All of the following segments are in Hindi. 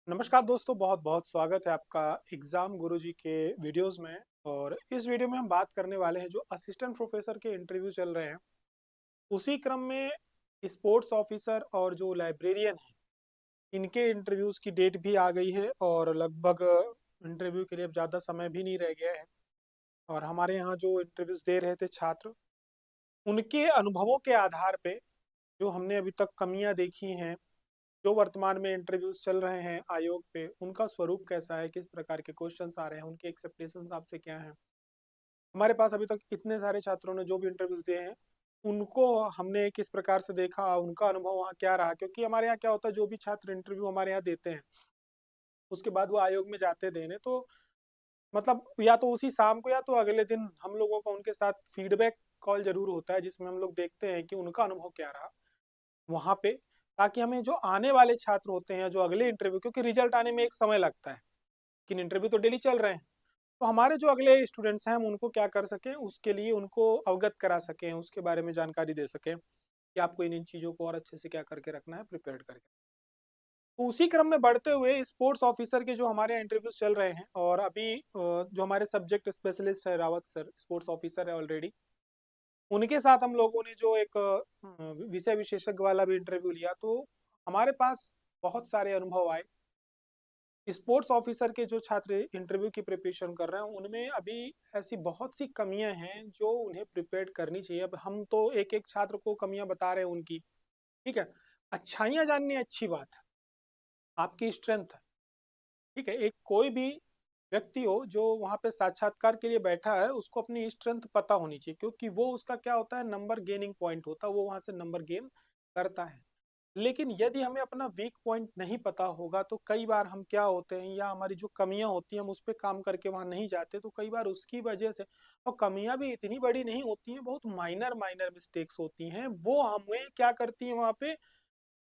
नमस्कार दोस्तों, बहुत बहुत स्वागत है आपका एग्जाम गुरुजी के वीडियोस में। और इस वीडियो में हम बात करने वाले हैं जो असिस्टेंट प्रोफेसर के इंटरव्यू चल रहे हैं, उसी क्रम में स्पोर्ट्स ऑफिसर और जो लाइब्रेरियन है, इनके इंटरव्यूज की डेट भी आ गई है और लगभग इंटरव्यू के लिए अब ज़्यादा समय भी नहीं रह गया है। और हमारे यहाँ जो इंटरव्यूज दे रहे थे छात्र, उनके अनुभवों के आधार पे जो हमने अभी तक कमियां देखी हैं, जो वर्तमान में इंटरव्यूज चल रहे हैं आयोग पे, उनका स्वरूप कैसा है, किस प्रकार के क्वेश्चंस आ रहे हैं, उनके एक्सपेक्टेशंस आपसे क्या हैं। हमारे पास अभी तक इतने सारे छात्रों ने जो भी इंटरव्यूज दिए हैं, उनको हमने किस प्रकार से देखा, उनका अनुभव वहाँ क्या रहा। क्योंकि हमारे यहाँ क्या होता है, जो भी छात्र इंटरव्यू हमारे यहाँ देते हैं, उसके बाद वो आयोग में जाते देने, तो मतलब या तो उसी शाम को या तो अगले दिन हम लोगों का उनके साथ फीडबैक कॉल जरूर होता है, जिसमें हम लोग देखते हैं कि उनका अनुभव क्या रहा वहाँ पे, ताकि हमें जो आने वाले छात्र होते हैं, जो अगले इंटरव्यू, क्योंकि रिजल्ट आने में एक समय लगता है, लेकिन इंटरव्यू तो डेली चल रहे हैं, तो हमारे जो अगले स्टूडेंट्स हैं हम उनको क्या कर सकें, उसके लिए उनको अवगत करा सकें, उसके बारे में जानकारी दे सकें कि आपको इन इन चीज़ों को और अच्छे से क्या करके रखना है, प्रिपेयर करके। तो उसी क्रम में बढ़ते हुए स्पोर्ट्स ऑफिसर के जो हमारे यहाँ इंटरव्यूज चल रहे हैं, और अभी जो हमारे सब्जेक्ट स्पेशलिस्ट है रावत सर, स्पोर्ट्स ऑफिसर है ऑलरेडी, उनके साथ हम लोगों ने जो एक विषय विशेषज्ञ वाला भी इंटरव्यू लिया, तो हमारे पास बहुत सारे अनुभव आए। स्पोर्ट्स ऑफिसर के जो छात्र इंटरव्यू की प्रिपरेशन कर रहे हैं, उनमें अभी ऐसी बहुत सी कमियां हैं जो उन्हें प्रिपेयर करनी चाहिए। अब हम तो एक एक छात्र को कमियां बता रहे हैं उनकी, ठीक है। अच्छाइयां जाननी अच्छी बात है, आपकी स्ट्रेंथ है, ठीक है। एक कोई भी व्यक्ति हो जो वहाँ पे साक्षात्कार के लिए बैठा है, उसको अपनी स्ट्रेंथ पता होनी चाहिए, क्योंकि वो उसका क्या होता है, नंबर गेनिंग पॉइंट होता है, वो वहाँ से नंबर गेन करता है। लेकिन यदि हमें अपना वीक पॉइंट नहीं पता होगा, तो कई बार हम क्या होते हैं, या हमारी जो कमियां होती हैं हम उस पर काम करके वहां नहीं जाते, तो कई बार उसकी वजह से, और कमियां भी इतनी बड़ी नहीं होती हैं, बहुत माइनर माइनर मिस्टेक्स होती हैं, वो हमें क्या करती हैं वहां पे,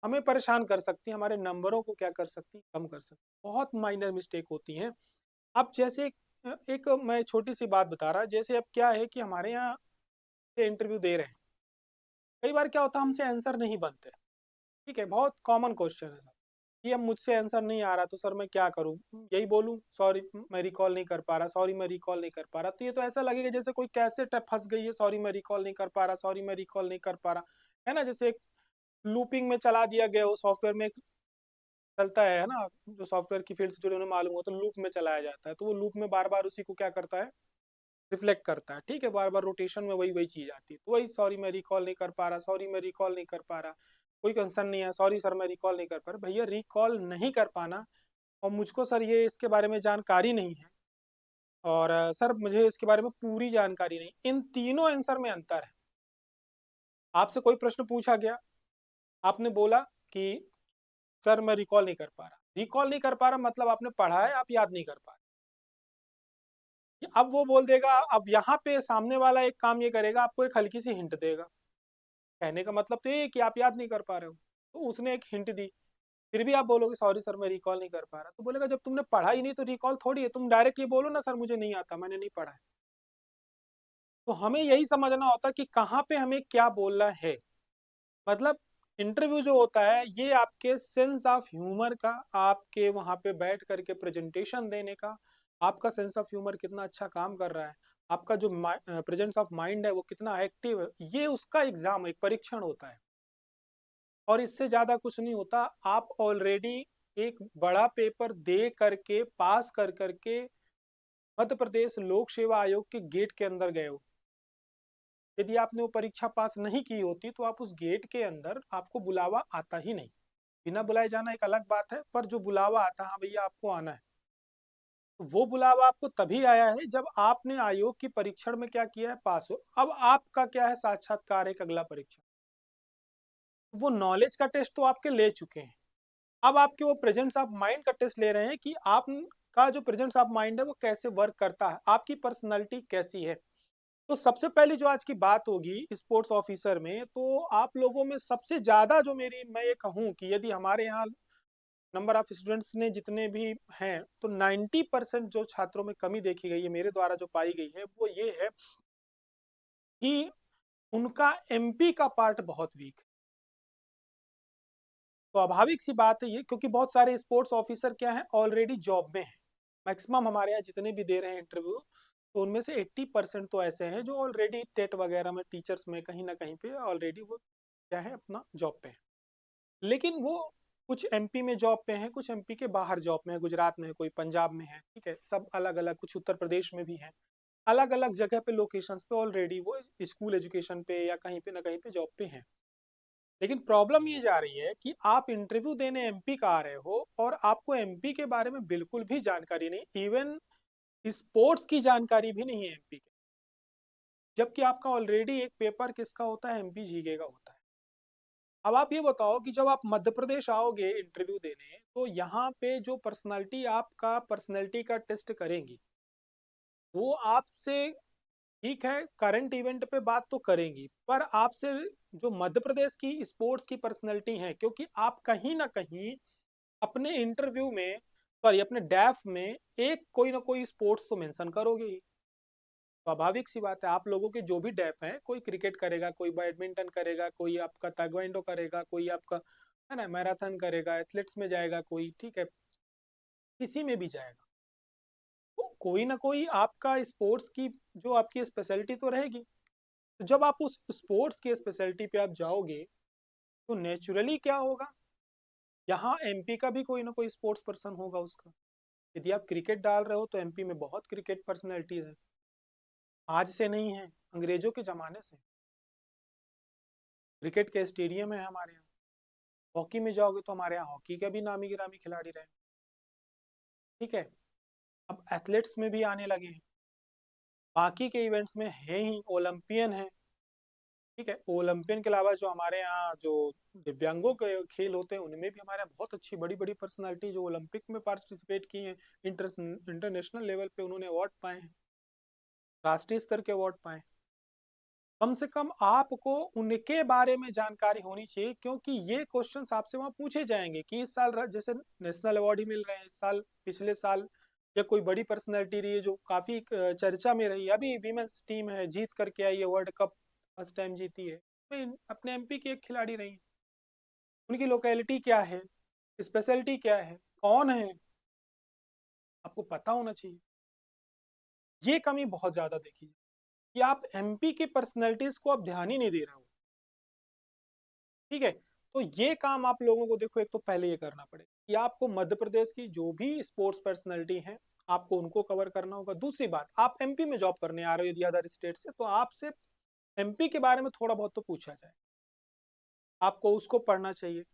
हमें परेशान कर सकती हैं, हमारे नंबरों को क्या कर सकती हैं, कम कर सकती हैं। बहुत माइनर मिस्टेक होती हैं। अब जैसे एक मैं छोटी सी बात बता रहा, जैसे अब क्या है कि हमारे यहाँ से इंटरव्यू दे रहे हैं, कई बार क्या होता है, हमसे आंसर नहीं बनते, ठीक है। बहुत कॉमन क्वेश्चन है सर, कि अब मुझसे आंसर नहीं आ रहा, तो सर मैं क्या करूं, यही बोलूं सॉरी मैं रिकॉल नहीं कर पा रहा, सॉरी मैं रिकॉल नहीं कर पा रहा, तो ये तो ऐसा लगेगा जैसे कोई कैसेट फंस गई है, सॉरी मैं रिकॉल नहीं कर पा रहा, सॉरी मैं रिकॉल नहीं कर पा रहा, है ना। जैसे एक लूपिंग में चला दिया गया हो, सॉफ्टवेयर में चलता है ना, जो सॉफ्टवेयर की फील्ड से जुड़े उन्हें मालूम हो, तो लूप में चलाया जाता है, तो वो लूप में बार बार उसी को क्या करता है, रिफ्लेक्ट करता है, ठीक है। बार बार रोटेशन में वही वही चीज आती है, तो वही सॉरी मैं रिकॉल नहीं कर पा रहा, सॉरी मैं रिकॉल नहीं कर पा रहा, कोई कंसर्न नहीं है, सॉरी सर मैं रिकॉल नहीं कर पा रहा। भैया रिकॉल नहीं कर पाना और मुझको सर ये इसके बारे में जानकारी नहीं है, और सर मुझे इसके बारे में पूरी जानकारी नहीं, इन तीनों आंसर में अंतर है। आपसे कोई प्रश्न पूछा गया, आपने बोला कि सर मैं रिकॉल नहीं कर पा रहा, रिकॉल नहीं कर पा रहा मतलब आपने पढ़ा है, आप याद नहीं कर पा रहे। अब वो बोल देगा, अब यहाँ पे सामने वाला एक काम ये करेगा, आपको एक हल्की सी हिंट देगा, कहने का मतलब तो ये है कि आप याद नहीं कर पा रहे हो, तो उसने एक हिंट दी, फिर भी आप बोलोगे सॉरी सर मैं रिकॉल नहीं कर पा रहा, तो बोलेगा जब तुमने पढ़ा ही नहीं तो रिकॉल थोड़ी है, तुम डायरेक्ट ये बोलो ना सर मुझे नहीं आता, मैंने नहीं पढ़ा है। तो हमें यही समझना होता कि कहाँ पे हमें क्या बोलना है। मतलब इंटरव्यू जो होता है, ये आपके सेंस ऑफ ह्यूमर का, आपके वहां पे बैठ करके प्रेजेंटेशन देने का, आपका सेंस ऑफ ह्यूमर कितना अच्छा काम कर रहा है, आपका जो प्रेजेंस ऑफ माइंड है वो कितना एक्टिव है, ये उसका एग्जाम, एक परीक्षण होता है। और इससे ज्यादा कुछ नहीं होता। आप ऑलरेडी एक बड़ा पेपर दे करके, पास कर करके मध्य प्रदेश लोक सेवा आयोग के गेट के अंदर गए हो। यदि आपने वो परीक्षा पास नहीं की होती, तो आप उस गेट के अंदर, आपको बुलावा आता ही नहीं। बिना बुलाए जाना एक अलग बात है, पर जो बुलावा आता है, हाँ भैया आपको आना है, तो वो बुलावा आपको तभी आया है जब आपने आयोग की परीक्षण में क्या किया है, पास हो। अब आपका क्या है, साक्षात्कार, एक अगला परीक्षा। वो नॉलेज का टेस्ट तो आपके ले चुके हैं, अब आपके वो प्रेजेंस ऑफ माइंड का टेस्ट ले रहे हैं कि आपका जो प्रेजेंस ऑफ माइंड है वो कैसे वर्क करता है, आपकी पर्सनैलिटी कैसी है। तो सबसे पहली जो आज की बात होगी स्पोर्ट्स ऑफिसर में, तो आप लोगों में सबसे ज्यादा जो मेरी, मैं ये कहूँ कि यदि हमारे यहाँ नंबर ऑफ स्टूडेंट्स ने जितने भी हैं, तो 90% जो छात्रों में कमी देखी गई है, मेरे द्वारा जो पाई गई है, वो ये है कि उनका एमपी का पार्ट बहुत वीक है। स्वाभाविक सी बात है ये, क्योंकि बहुत सारे स्पोर्ट्स ऑफिसर क्या है, ऑलरेडी जॉब में है। मैक्सिमम हमारे यहाँ जितने भी दे रहे हैं इंटरव्यू, तो उनमें से 80% तो ऐसे हैं जो ऑलरेडी टेट वगैरह में, टीचर्स में कहीं ना कहीं पे ऑलरेडी वो क्या है, अपना जॉब पे है। लेकिन वो कुछ एमपी में जॉब पे हैं, कुछ एमपी के बाहर जॉब में है, गुजरात में है, कोई पंजाब में है, ठीक है, सब अलग अलग, कुछ उत्तर प्रदेश में भी है। अलग अलग जगह पे, लोकेशंस पे ऑलरेडी वो स्कूल एजुकेशन पे या कहीं पे ना कहीं पे जॉब पे हैं। लेकिन प्रॉब्लम ये जा रही है कि आप इंटरव्यू देने एमपी का आ रहे हो और आपको एमपी के बारे में बिल्कुल भी जानकारी नहीं, इवन स्पोर्ट्स की जानकारी भी नहीं है एमपी के। जबकि आपका ऑलरेडी एक पेपर किसका होता है, एमपी जीके का होता है। अब आप ये बताओ कि जब आप मध्य प्रदेश आओगे इंटरव्यू देने, तो यहाँ पे जो पर्सनालिटी आपका पर्सनालिटी का टेस्ट करेंगी, वो आपसे, ठीक है, करंट इवेंट पे बात तो करेंगी, पर आपसे जो मध्य प्रदेश की स्पोर्ट्स की पर्सनैलिटी है, क्योंकि आप कहीं ना कहीं अपने इंटरव्यू में, सॉरी अपने डैफ में, एक कोई ना कोई स्पोर्ट्स तो मेंशन करोगे ही। स्वाभाविक सी बात है, आप लोगों के जो भी डैफ हैं, कोई क्रिकेट करेगा, कोई बैडमिंटन करेगा, कोई आपका ताइक्वांडो करेगा, कोई आपका है ना मैराथन करेगा, एथलेट्स में जाएगा कोई, ठीक है, किसी में भी जाएगा, तो कोई ना कोई आपका स्पोर्ट्स की जो आपकी स्पेशलिटी तो रहेगी। तो जब आप उस स्पोर्ट्स की स्पेशलिटी पे आप जाओगे, तो नेचुरली क्या होगा, यहाँ एमपी का भी कोई ना कोई स्पोर्ट्स पर्सन होगा उसका। यदि आप क्रिकेट डाल रहे हो, तो एमपी में बहुत क्रिकेट पर्सनैलिटीज है, आज से नहीं है, अंग्रेजों के जमाने से क्रिकेट के स्टेडियम है हमारे यहाँ। हॉकी में जाओगे तो हमारे यहाँ हॉकी के भी नामी गिरामी खिलाड़ी रहे, ठीक है। अब एथलेट्स में भी आने लगे हैं, बाकी के इवेंट्स में है ही, ओलंपियन है, ठीक है। ओलंपियन के अलावा जो हमारे यहाँ जो दिव्यांगों के खेल होते हैं, उनमें भी हमारे यहाँ बहुत अच्छी बड़ी बड़ी पर्सनालिटी जो ओलंपिक में पार्टिसिपेट की हैं, इंटरनेशनल लेवल पे उन्होंने अवार्ड पाए हैं, राष्ट्रीय स्तर के अवार्ड पाए। कम से कम आपको उनके बारे में जानकारी होनी चाहिए, क्योंकि ये क्वेश्चन आपसे वहां पूछे जाएंगे कि इस साल जैसे नेशनल अवार्ड ही मिल रहे हैं, इस साल, पिछले साल, या कोई बड़ी पर्सनैलिटी रही है जो काफी चर्चा में रही है, अभी वीमेंस टीम है, जीत करके आई है वर्ल्ड कप, फर्स्ट टाइम जीती है, तो अपने एमपी की एक खिलाड़ी रही है। उनकी लोकेलिटी क्या है, स्पेशलिटी क्या है, कौन है, आपको पता होना चाहिए। ये कमी बहुत ज्यादा देखी है कि आप एमपी की पर्सनैलिटीज को आप ध्यान ही नहीं दे रहे हो, ठीक है। तो ये काम आप लोगों को देखो, एक तो पहले ये करना पड़ेगा कि आपको मध्य प्रदेश की जो भी स्पोर्ट्स पर्सनैलिटी हैं, आपको उनको कवर करना होगा। दूसरी बात, आप एमपी में जॉब करने आ रहे हो यदि अदर स्टेट से, तो आपसे एमपी के बारे में थोड़ा बहुत तो पूछा जाए, आपको उसको पढ़ना चाहिए।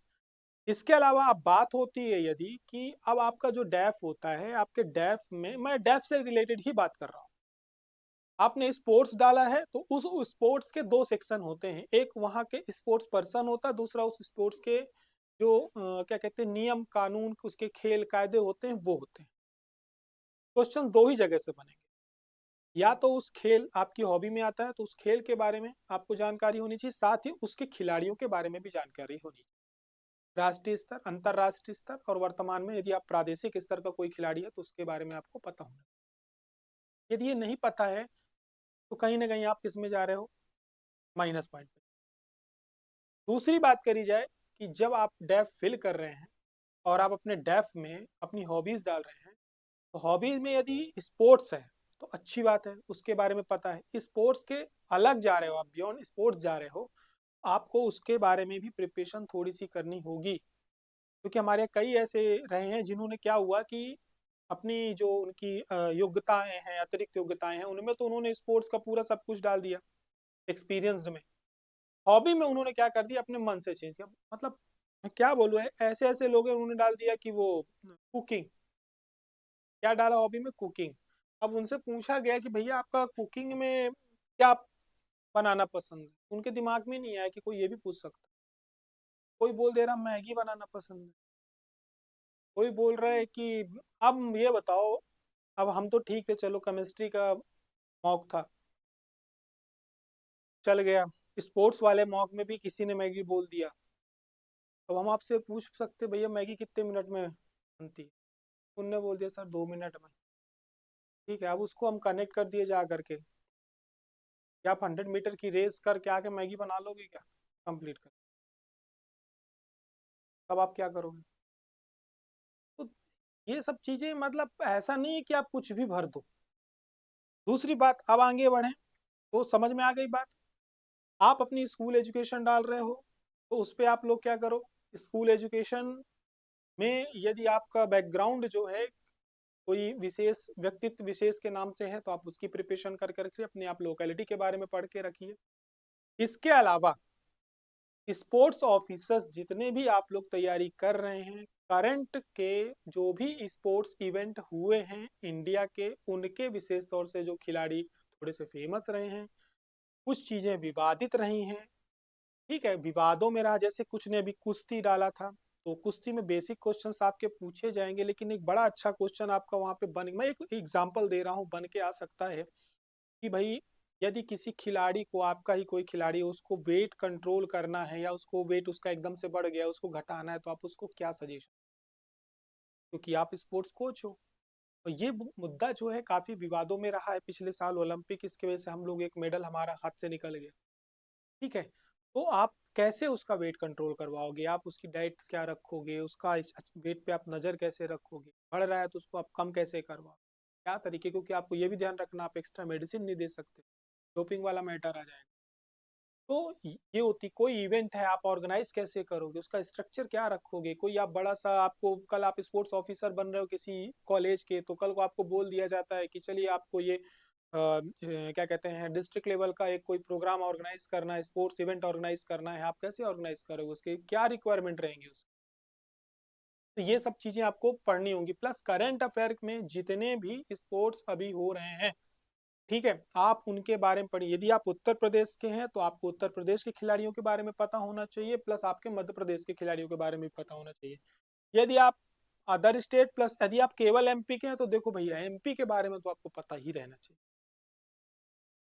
इसके अलावा अब बात होती है यदि कि अब आपका जो डैफ होता है, आपके डैफ में, मैं डैफ से रिलेटेड ही बात कर रहा हूँ, आपने स्पोर्ट्स डाला है, तो उस स्पोर्ट्स के दो सेक्शन होते हैं, एक वहाँ के स्पोर्ट्स पर्सन होता है, दूसरा उस स्पोर्ट्स के जो क्या कहते हैं, नियम कानून, उसके खेल कायदे होते हैं, वो होते हैं। क्वेश्चन दो ही जगह से बनेंगे, या तो उस खेल आपकी हॉबी में आता है, तो उस खेल के बारे में आपको जानकारी होनी चाहिए, साथ ही उसके खिलाड़ियों के बारे में भी जानकारी होनी चाहिए, राष्ट्रीय स्तर, अंतर्राष्ट्रीय स्तर, और वर्तमान में यदि आप प्रादेशिक स्तर का कोई खिलाड़ी है, तो उसके बारे में आपको पता होना। यदि ये नहीं पता है, तो कहीं ना कहीं आप किस में जा रहे हो, माइनस पॉइंट पे। दूसरी बात करी जाए कि जब आप डेफ फिल कर रहे हैं और आप अपने डेफ में अपनी हॉबीज डाल रहे हैं, तो हॉबीज में यदि स्पोर्ट्स है, तो अच्छी बात है, उसके बारे में पता है। स्पोर्ट्स के अलग जा रहे हो, आप बियॉन्ड स्पोर्ट्स जा रहे हो, आपको उसके बारे में भी प्रिपरेशन थोड़ी सी करनी होगी, क्योंकि हमारे यहाँ कई ऐसे रहे हैं जिन्होंने, क्या हुआ कि अपनी जो उनकी योग्यताएं हैं, अतिरिक्त योग्यताएं हैं, उनमें तो उन्होंने स्पोर्ट्स का पूरा सब कुछ डाल दिया एक्सपीरियंस्ड में। हॉबी में उन्होंने क्या कर दिया, अपने मन से चेंज किया, मतलब मैं क्या बोलूँ, ऐसे ऐसे लोग हैं, उन्होंने डाल दिया कि वो कुकिंग, क्या डाला हॉबी में, कुकिंग। अब उनसे पूछा गया कि भैया आपका कुकिंग में क्या बनाना पसंद है, उनके दिमाग में नहीं आया कि कोई ये भी पूछ सकता। कोई बोल दे रहा मैगी बनाना पसंद है, कोई बोल रहा है कि, अब ये बताओ, अब हम तो ठीक थे, चलो केमिस्ट्री का मॉक था, चल गया, स्पोर्ट्स वाले मॉक में भी किसी ने मैगी बोल दिया। अब हम आपसे पूछ सकते भैया मैगी कितने मिनट में बनती है, उनने बोल दिया सर 2 मिनट में, ठीक है। अब उसको हम कनेक्ट कर दिए जा करके, क्या आप 100 मीटर की रेस करके आके मैगी बना लोगे क्या, कंप्लीट कर। तब आप क्या करोगे? तो ये सब चीजें मतलब ऐसा नहीं है कि आप कुछ भी भर दो। दूसरी बात, अब आगे बढ़े तो समझ में आ गई बात। आप अपनी स्कूल एजुकेशन डाल रहे हो तो उस पे आप लोग क्या करो, स्कूल एजुकेशन में यदि आपका बैकग्राउंड जो है कोई विशेष व्यक्तित्व विशेष के नाम से है तो आप उसकी प्रिपरेशन कर करके अपने आप लोकेलिटी के बारे में पढ़ के रखिए। इसके अलावा स्पोर्ट्स ऑफिसर्स जितने भी आप लोग तैयारी कर रहे हैं, करंट के जो भी स्पोर्ट्स इवेंट हुए हैं इंडिया के, उनके विशेष तौर से जो खिलाड़ी थोड़े से फेमस रहे हैं, कुछ चीजें विवादित रही हैं, ठीक है, विवादों में रहा, जैसे कुछ ने अभी कुश्ती डाला था, तो कुश्ती में बेसिक क्वेश्चंस आपके पूछे जाएंगे, लेकिन एक बड़ा अच्छा क्वेश्चन आपका वहां पे बन, मैं एक एग्जांपल दे रहा हूँ, बन के आ सकता है कि भाई यदि किसी खिलाड़ी को, आपका ही कोई खिलाड़ी, उसको वेट कंट्रोल करना है या उसको वेट उसका एकदम से बढ़ गया, उसको घटाना है, तो आप उसको क्या सजेशन, क्योंकि आप स्पोर्ट्स कोच हो। तो ये मुद्दा जो है काफी विवादों में रहा है पिछले साल ओलंपिक, इसकी वजह से हम लोग एक मेडल हमारा हाथ से निकल गया, ठीक है। तो आप कैसे उसका वेट कंट्रोल करवाओगे, आप उसकी डाइट क्या रखोगे, उसका वेट पे आप नज़र कैसे रखोगे, बढ़ रहा है तो उसको आप कम कैसे करवाओ, क्या तरीके, क्योंकि आपको ये भी ध्यान रखना आप एक्स्ट्रा मेडिसिन नहीं दे सकते, डोपिंग वाला मैटर आ जाएगा। तो ये होती, कोई इवेंट है आप ऑर्गेनाइज कैसे करोगे, उसका स्ट्रक्चर क्या रखोगे, कोई आप बड़ा सा, आपको कल आप स्पोर्ट्स ऑफिसर बन रहे हो किसी कॉलेज के, तो कल को आपको बोल दिया जाता है कि चलिए आपको ये क्या कहते हैं डिस्ट्रिक्ट लेवल का एक कोई प्रोग्राम ऑर्गेनाइज करना है, स्पोर्ट्स इवेंट ऑर्गेनाइज करना है, आप कैसे ऑर्गेनाइज करोगे, उसके क्या रिक्वायरमेंट रहेंगी उसकी। तो ये सब चीजें आपको पढ़नी होंगी, प्लस करंट अफेयर में जितने भी स्पोर्ट्स अभी हो रहे हैं, ठीक है, आप उनके बारे में पढ़िए। यदि आप उत्तर प्रदेश के हैं तो आपको उत्तर प्रदेश के खिलाड़ियों के बारे में पता होना चाहिए, प्लस आपके मध्य प्रदेश के खिलाड़ियों के बारे में पता होना चाहिए। यदि आप अदर स्टेट, प्लस यदि आप केवल एमपी के हैं तो देखो भैया एमपी के बारे में तो आपको पता ही रहना चाहिए,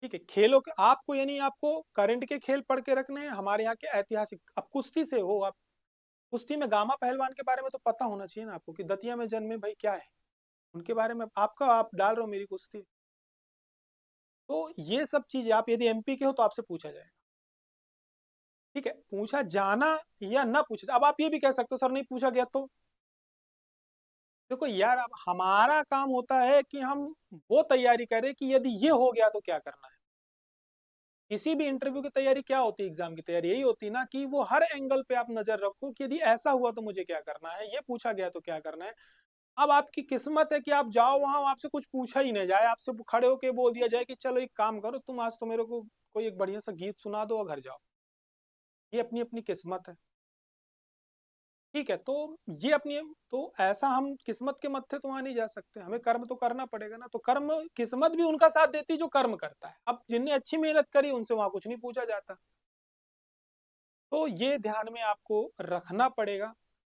ठीक है। खेलों के आपको, यानी आपको करंट के खेल पढ़ के रखने हैं, हमारे यहाँ के ऐतिहासिक, अब कुश्ती से हो आप, कुश्ती में गामा पहलवान के बारे में तो पता होना चाहिए ना आपको, कि दतिया में जन्मे भाई क्या है, उनके बारे में आपका, आप डाल रहे हो मेरी कुश्ती। तो ये सब चीजें आप यदि एमपी के हो तो आपसे पूछा जाएगा, ठीक है, पूछा जाना या ना पूछा, अब आप ये भी कह सकते हो सर नहीं पूछा गया तो, देखो यार अब हमारा काम होता है कि हम वो तैयारी करें कि यदि ये हो गया तो क्या करना है। किसी भी इंटरव्यू की तैयारी क्या होती है, एग्जाम की तैयारी यही होती है ना, कि वो हर एंगल पे आप नजर रखो कि यदि ऐसा हुआ तो मुझे क्या करना है, ये पूछा गया तो क्या करना है। अब आपकी किस्मत है कि आप जाओ वहां, आपसे कुछ पूछा ही नहीं जाए, आपसे खड़े होके बोल दिया जाए कि चलो एक काम करो तुम, आज तो मेरे को कोई एक बढ़िया सा गीत सुना दो और घर जाओ। ये अपनी अपनी किस्मत है, ठीक है। तो ये अपनी, तो ऐसा हम किस्मत के मत्थे तो वहां नहीं जा सकते, हमें कर्म तो करना पड़ेगा ना, तो कर्म, किस्मत भी उनका साथ देती जो कर्म करता है, अब जिनने अच्छी मेहनत करी उनसे वहां कुछ नहीं पूछा जाता। तो ये ध्यान में आपको रखना पड़ेगा,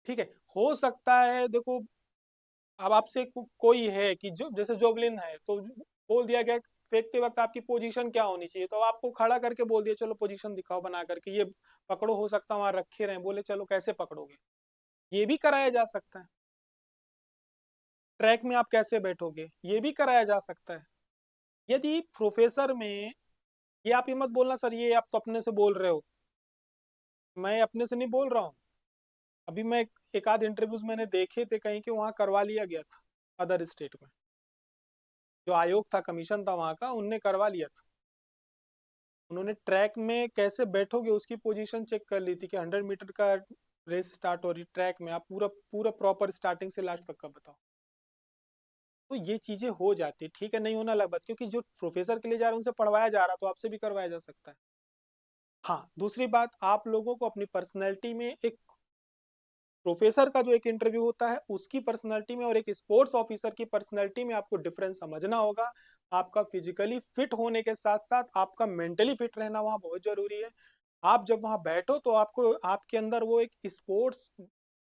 ठीक है। हो सकता है देखो, अब आपसे कोई है कि जो जैसे जोवलिन है तो बोल दिया गया फेंकते वक्त आपकी पोजीशन क्या होनी चाहिए, तो आपको खड़ा करके बोल दिया चलो पोजीशन दिखाओ बना करके, ये पकड़ो, हो सकता है वहां रखे रहे, बोले चलो कैसे पकड़ोगे, ये भी कराया जा सकता है। ट्रैक में आप कैसे बैठोगे, ये भी कराया जा सकता है। यदि प्रोफेसर में, ये आप ये मत बोलना सर ये आप तो अपने से बोल रहे हो, मैं अपने से नहीं बोल रहा हूँ। अभी मैं एक आध इंटरव्यूज मैंने देखे थे कहीं के, वहां करवा लिया गया था अदर स्टेट में, जो आयोग था, कमीशन था वहां का, उनने करवा लिया था। उन्होंने ट्रैक में कैसे बैठोगे उसकी पोजीशन चेक कर ली थी, कि 100 मीटर का रेस स्टार्ट हो रही ट्रैक में, आप पूरा पूरा प्रॉपर स्टार्टिंग से लास्ट तक का बताओ। तो ये चीजें हो जाती, ठीक है, नहीं होना अलग बात, क्योंकि जो प्रोफेसर के लिए जा रहे हैं उनसे पढ़वाया जा रहा तो आपसे भी करवाया जा सकता है। हाँ, दूसरी बात, आप लोगों को अपनी पर्सनैलिटी में, एक प्रोफेसर का जो एक इंटरव्यू होता है उसकी पर्सनैलिटी में और एक स्पोर्ट्स ऑफिसर की पर्सनैलिटी में आपको डिफरेंस समझना होगा। आपका फिजिकली फिट होने के साथ साथ आपका मेंटली फिट रहना वहाँ बहुत जरूरी है। आप जब वहाँ बैठो तो आपको, आपके अंदर वो एक स्पोर्ट्स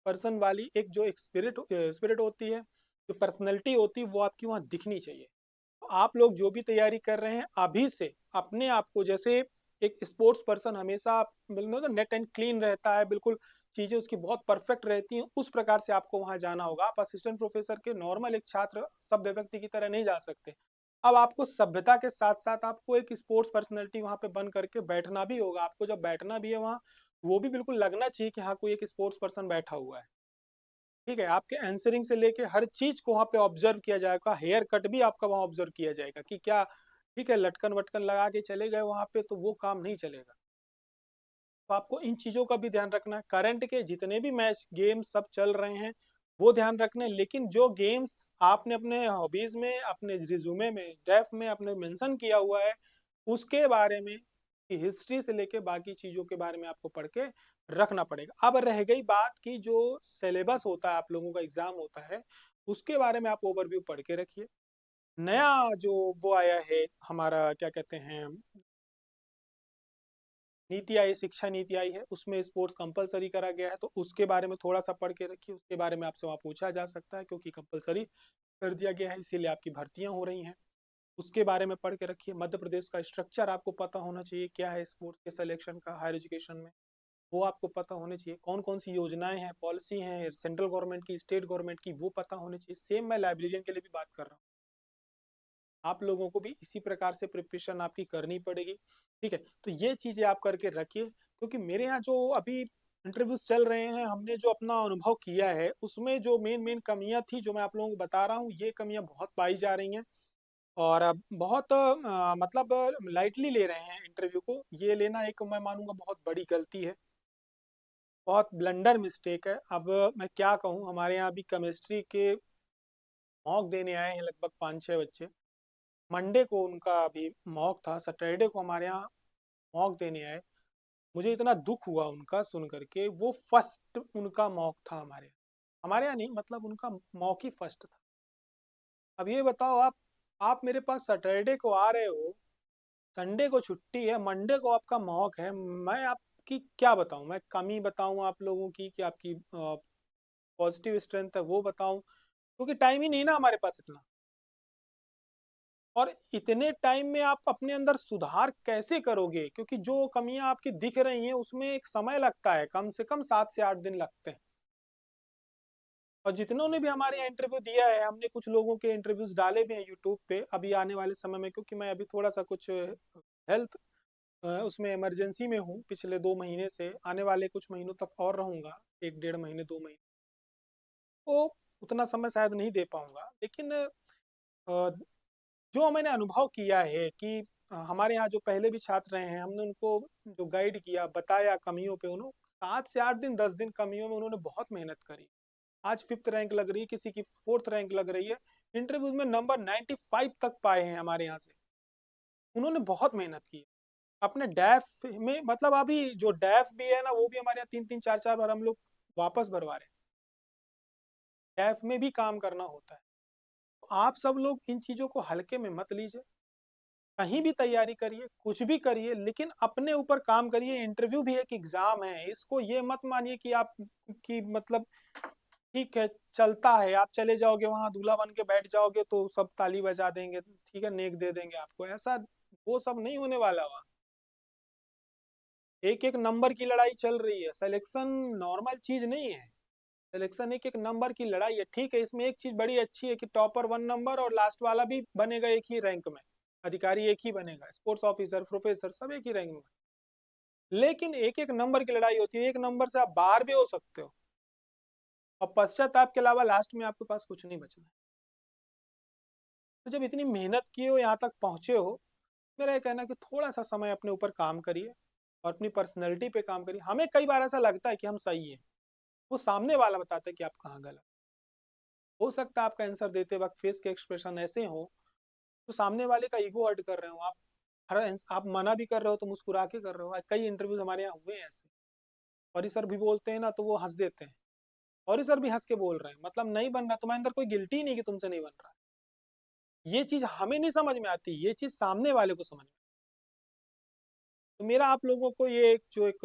पर्सन वाली एक जो एक स्पिरिट होती है, जो पर्सनैलिटी होती है, वो आपकी वहाँ दिखनी चाहिए। तो आप लोग जो भी तैयारी कर रहे हैं अभी से अपने आप को, जैसे एक स्पोर्ट्स पर्सन हमेशा बिल्कुल नेट एंड क्लीन रहता है, बिल्कुल चीजें उसकी बहुत परफेक्ट रहती हैं, उस प्रकार से आपको वहां जाना होगा। आप असिस्टेंट प्रोफेसर के नॉर्मल एक छात्र सभ्य व्यक्ति की तरह नहीं जा सकते। अब आपको सभ्यता के साथ साथ आपको एक स्पोर्ट्स पर्सनैलिटी वहां पे बन करके बैठना भी होगा। आपको जब बैठना भी है वहां, वो भी बिल्कुल लगना चाहिए कि हाँ, कोई एक स्पोर्ट्स पर्सन बैठा हुआ है। ठीक है, आपके आंसरिंग से लेके हर चीज़ को वहाँ पे ऑब्ज़र्व किया जाएगा, हेयर कट भी आपका वहाँ ऑब्ज़र्व किया जाएगा कि क्या ठीक है, लटकन-वटकन लगा के चले गए वहाँ पे तो वो काम नहीं चलेगा। तो आपको इन चीज़ों का भी ध्यान रखना है। करंट के जितने भी मैच, गेम सब चल रहे हैं, वो ध्यान रखना है, लेकिन जो गेम्स आपने अपने हॉबीज़ में, अपने रिज़्यूमे में, डेफ में आपने मेंशन किया हुआ है, उसके बारे में कि हिस्ट्री से लेके बाकी चीज़ों के बारे में आपको पढ़ के रखना पड़ेगा। अब रह गई बात कि जो सिलेबस होता है, आप लोगों का एग्ज़ाम होता है, उसके बारे में आप ओवरव्यू पढ़ के रखिए। नया जो वो आया है हमारा क्या कहते हैं नीति आई, शिक्षा नीति आई है, उसमें स्पोर्ट्स कंपल्सरी करा गया है, तो उसके बारे में थोड़ा-सा पढ़ के रखिए, उसके बारे में आपसे वहाँ पूछा जा सकता है क्योंकि कंपल्सरी कर दिया गया है, इसीलिए आपकी भर्तियाँ हो रही हैं। उसके बारे में पढ़ के रखिए, मध्य प्रदेश का स्ट्रक्चर आपको पता होना चाहिए, क्या है स्पोर्ट्स के सिलेक्शन का हायर एजुकेशन में, वो आपको पता होने चाहिए। कौन-कौन सी योजनाएँ हैं, पॉलिसी हैं, सेंट्रल गवर्नमेंट की, स्टेट गवर्नमेंट की, वो पता होनी चाहिए। सेम मैं लाइब्रेरियन के लिए भी बात कर रहा हूँ। आप लोगों को भी इसी प्रकार से प्रिपरेशन आपकी करनी पड़ेगी, ठीक है? तो ये चीज़ें आप करके रखिए क्योंकि मेरे यहाँ जो अभी इंटरव्यूज़ चल रहे हैं, हमने जो अपना अनुभव किया है, उसमें जो मेन कमियाँ थी, जो मैं आप लोगों को बता रहा हूँ, ये कमियाँ बहुत पाई जा रही हैं और बहुत मतलब लाइटली ले रहे हैं इंटरव्यू को। ये लेना एक मैं मानूँगा बहुत बड़ी गलती है, बहुत ब्लंडर मिस्टेक है। अब मैं क्या कहूँ, हमारे यहाँ अभी केमिस्ट्री के मॉक देने आए हैं लगभग 5-6 बच्चे। मंडे को उनका अभी मॉक था, सैटरडे को हमारे यहाँ मॉक देने आए। मुझे इतना दुःख हुआ उनका सुन कर के, वो फर्स्ट उनका मॉक था हमारे यहाँ। हमारे यहाँ नहीं मतलब उनका मॉक ही फर्स्ट था। अब ये बताओ आप मेरे पास सैटरडे को आ रहे हो, संडे को छुट्टी है, मंडे को आपका मॉक है, मैं आपकी क्या बताऊँ? मैं कमी बताऊँ आप लोगों की कि आपकी पॉजिटिव स्ट्रेंथ है वो बताऊँ? क्योंकि टाइम ही नहीं ना हमारे पास इतना। और इतने टाइम में आप अपने अंदर सुधार कैसे करोगे? क्योंकि जो कमियाँ आपकी दिख रही हैं, उसमें एक समय लगता है, कम से कम 7 से 8 दिन लगते हैं। और जितनों ने भी हमारे यहाँ इंटरव्यू दिया है, हमने कुछ लोगों के इंटरव्यूज़ डाले भी हैं यूट्यूब पे, अभी आने वाले समय में क्योंकि मैं अभी थोड़ा-सा कुछ हेल्थ उसमें इमरजेंसी में हूँ, पिछले 2 महीने से, आने वाले कुछ महीनों तक और रहूँगा, 1 डेढ़ महीने, 2 महीने। तो उतना समय शायद नहीं दे पाऊँगा, लेकिन जो मैंने अनुभव किया है कि हमारे यहाँ जो पहले भी छात्र रहे हैं, हमने उनको जो गाइड किया, बताया कमियों पे उन्हों 7 से 8 दिन, 10 दिन कमियों में उन्होंने बहुत मेहनत करी। आज 5th रैंक लग रही है, किसी की 4th रैंक लग रही है। इंटरव्यूज़ में नंबर 95 तक पाए हैं हमारे यहाँ से। उन्होंने बहुत मेहनत की है। अपने डैफ में मतलब अभी जो डैफ भी है ना, वो भी हमारे यहाँ 3-3 4-4 बार हम लोग वापस भरवा रहे हैं। डैफ में भी काम करना होता है। तो आप सब लोग इन चीज़ों को हल्के में मत लीजिए। कहीं भी तैयारी करिए, कुछ भी करिए, लेकिन अपने ऊपर काम करिए। इंटरव्यू भी एक एग्ज़ाम है, इसको ये मत मानिए कि आप कि मतलब ठीक है, चलता है, आप चले जाओगे वहाँ दूल्हा बन के बैठ जाओगे तो सब ताली बजा देंगे, ठीक है, नेक दे देंगे आपको, ऐसा वो सब नहीं होने वाला वहाँ। एक-एक नंबर की लड़ाई चल रही है, सिलेक्शन नॉर्मल चीज़ नहीं है। सिलेक्शन एक-एक नंबर की लड़ाई है, ठीक है, इसमें एक चीज़ बड़ी अच्छी है कि टॉपर 1 नंबर और लास्ट वाला भी बनेगा एक ही रैंक में, अधिकारी एक ही बनेगा, स्पोर्ट्स ऑफिसर, प्रोफेसर सब एक ही रैंक में। लेकिन एक-एक नंबर की लड़ाई होती है, एक नंबर से आप बाहर भी हो सकते हो और पश्चाताप के अलावा लास्ट में आपके पास कुछ नहीं बचना है। तो जब इतनी मेहनत किए हो, यहाँ तक पहुँचे हो, मेरा ये कहना है कि थोड़ा-सा समय अपने ऊपर काम करिए और अपनी पर्सनैलिटी पे काम करिए। हमें कई बार ऐसा लगता है कि हम सही हैं, वो सामने वाला बताता है कि आप कहाँ गलत। हो सकता है आपका आंसर देते वक़्त फेस के एक्सप्रेशन ऐसे हों, तो सामने वाले का ईगो हर्ट कर रहे हो आप। आप मना भी कर रहे हो तो मुस्कुरा के कर रहे हो। कई इंटरव्यूज़ हमारे यहाँ हुए हैं ऐसे। और ये सर भी बोलते हैं ना तो वो हँस देते हैं। और ये सर भी हँस के बोल रहे हैं, मतलब नहीं बन रहा, तुम्हारे अंदर कोई गिल्टी ही नहीं कि तुमसे नहीं बन रहा है। ये चीज़ हमें नहीं समझ में आती, ये चीज़ सामने वाले को समझ में। तो मेरा आप लोगों को ये एक जो एक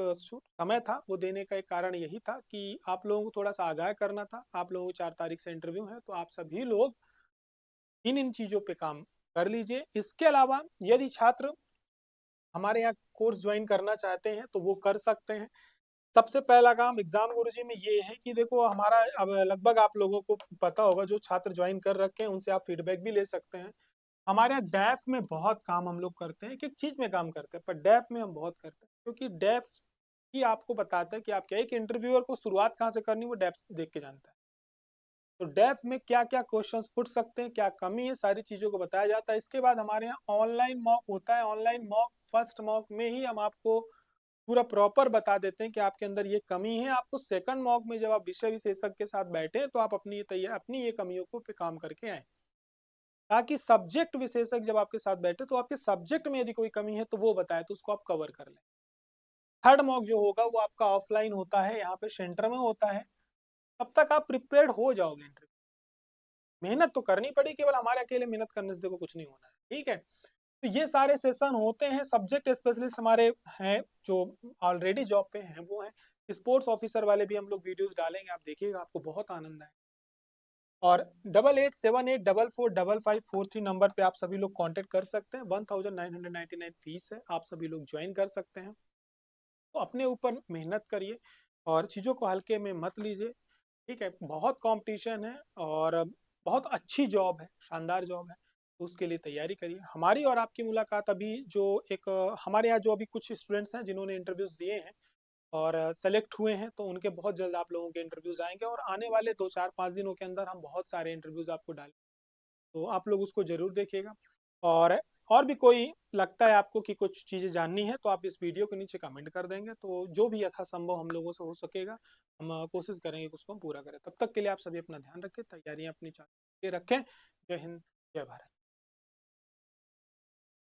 समय था, वो देने का एक कारण यही था कि आप लोगों को थोड़ा-सा आगाह करना था। आप लोगों को 4 तारीख से इंटरव्यू है, तो आप सभी लोग इन चीज़ों पे काम कर लीजिए। इसके अलावा यदि छात्र हमारे यहाँ कोर्स ज्वाइन करना चाहते हैं, तो वो कर सकते हैं। सबसे पहला काम एग्ज़ाम गुरुजी में ये है कि देखो हमारा अब लगभग आप लोगों को पता होगा जो छात्र ज्वाइन कर रखे हैं, उनसे आप फीडबैक भी ले सकते हैं। हमारे यहाँ डैफ में बहुत काम हम लोग करते हैं, एक-एक चीज़ में काम करते हैं, पर डैफ में हम बहुत करते हैं क्योंकि डैफ ही आपको बताता है कि आप क्या, एक इंटरव्यूअर को शुरुआत कहाँ से करनी है वो डेप्थ देख के जानता है। तो डेप्थ में क्या-क्या क्वेश्चंस उठ सकते हैं, क्या कमी है, सारी चीज़ों को बताया जाता है। इसके बाद हमारे यहाँ ऑनलाइन मॉक होता है। ऑनलाइन मॉक फर्स्ट मॉक में ही हम आपको पूरा प्रॉपर बता देते हैं कि आपके अंदर ये कमी है। आपको सेकंड मॉक में जब आप विषय विशेषज्ञ के साथ बैठे तो आप अपनी ये कमियों को पे काम करके आएँ। ताकि सब्जेक्ट विशेषज्ञ जब आपके साथ बैठे तो आपके सब्जेक्ट में यदि कोई कमी है तो वो बताए, तो उसको आप कवर कर लें। थर्ड मॉक जो होगा वो आपका ऑफलाइन होता है, यहाँ पे सेंटर में होता है। तब तक आप प्रिपेयर्ड हो जाओगे इंटरव्यू। मेहनत तो करनी पड़ी, केवल हमारे अकेले मेहनत करने से देखो कुछ नहीं होना है, ठीक है? तो ये सारे सेशन होते हैं। सब्जेक्ट स्पेशलिस्ट हमारे हैं जो ऑलरेडी जॉब पे हैं, वो हैं। स्पोर्ट्स ऑफिसर वाले भी हम लोग वीडियोस डालेंगे, आप देखिएगा, आपको बहुत आनंद आएगा। और 8878445543 नंबर पे आप सभी लोग कांटेक्ट कर सकते हैं। 1999 फीस है, आप सभी लोग ज्वाइन कर सकते हैं। तो अपने ऊपर मेहनत करिए और चीज़ों को हल्के में मत लीजिए, ठीक है? बहुत कॉम्पिटिशन है और बहुत अच्छी जॉब है, शानदार जॉब है, तो उसके लिए तैयारी करिए। हमारी और आपकी मुलाकात अभी जो एक हमारे यहाँ जो अभी कुछ स्टूडेंट्स हैं जिन्होंने इंटरव्यूज़ दिए हैं और सेलेक्ट हुए हैं, तो उनके बहुत जल्द आप लोगों के इंटरव्यूज़ आएँगे और आने वाले 2, 4, 5 दिनों के अंदर हम बहुत सारे इंटरव्यूज़ आपको डालें। तो आप लोग उसको ज़रूर देखिएगा। और और भी कोई लगता है आपको कि कुछ चीज़ें जाननी है तो आप इस वीडियो के नीचे कमेंट कर देंगे, तो जो भी यथासंभव हम लोगों से हो सकेगा, हम कोशिश करेंगे कि उसको हम पूरा करें। तब तक के लिए आप सभी अपना ध्यान रखें, तैयारियाँ अपनी चालू के रखें। जय हिंद, जय भारत।